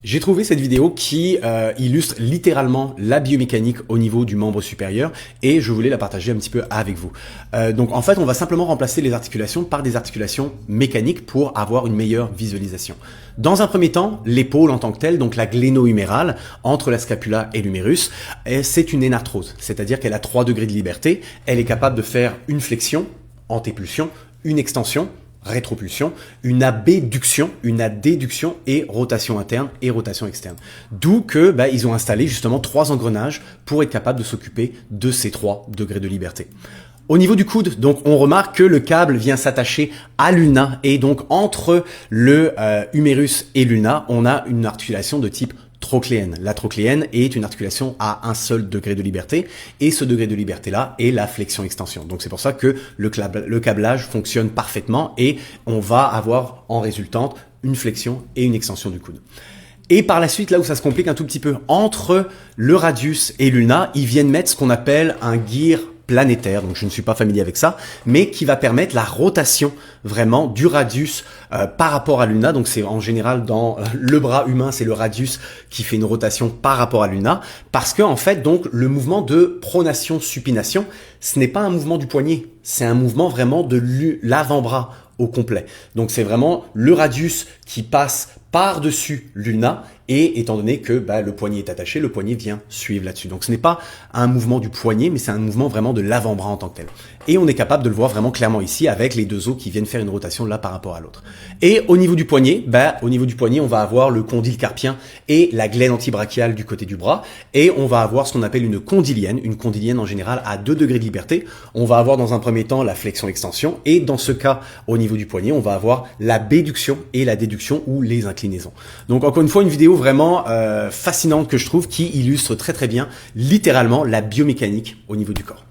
J'ai trouvé cette vidéo qui illustre littéralement la biomécanique au niveau du membre supérieur et je voulais la partager un petit peu avec vous. Donc en fait, on va simplement remplacer les articulations par des articulations mécaniques pour avoir une meilleure visualisation. Dans un premier temps, l'épaule en tant que telle, donc la gléno-humérale entre la scapula et l'humérus, c'est une énarthrose, c'est-à-dire qu'elle a 3 degrés de liberté. Elle est capable de faire une flexion, antépulsion, une extension, rétropulsion, une abduction, une adduction et rotation interne et rotation externe. D'où que ils ont installé justement 3 engrenages pour être capable de s'occuper de ces 3 degrés de liberté. Au niveau du coude, donc on remarque que le câble vient s'attacher à l'ulna et donc entre le humérus et l'ulna, on a une articulation de type trochléenne. La trochléenne est une articulation à un seul degré de liberté et ce degré de liberté-là est la flexion-extension. Donc c'est pour ça que le câblage fonctionne parfaitement et on va avoir en résultante une flexion et une extension du coude. Et par la suite, là où ça se complique un tout petit peu, entre le radius et l'ulna, ils viennent mettre ce qu'on appelle un gear planétaire, donc je ne suis pas familier avec ça, mais qui va permettre la rotation vraiment du radius par rapport à l'ulna. Donc c'est en général dans le bras humain, c'est le radius qui fait une rotation par rapport à l'ulna, parce que en fait donc le mouvement de pronation-supination, ce n'est pas un mouvement du poignet, c'est un mouvement vraiment de l'avant-bras au complet. Donc c'est vraiment le radius qui passe par-dessus l'ulna et étant donné que le poignet est attaché, le poignet vient suivre là-dessus. Donc ce n'est pas un mouvement du poignet, mais c'est un mouvement vraiment de l'avant-bras en tant que tel. Et on est capable de le voir vraiment clairement ici avec les 2 os qui viennent faire une rotation là par rapport à l'autre. Et au niveau du poignet, on va avoir le condyle carpien et la glaine antibrachiale du côté du bras. Et on va avoir ce qu'on appelle une condylienne. Une condylienne en général à 2 degrés de liberté. On va avoir dans un premier temps la flexion-extension. Et dans ce cas, au niveau du poignet, on va avoir la béduction et la déduction ou les inclinaisons. Donc encore une fois, une vidéo vraiment fascinante que je trouve qui illustre très très bien littéralement la biomécanique au niveau du corps.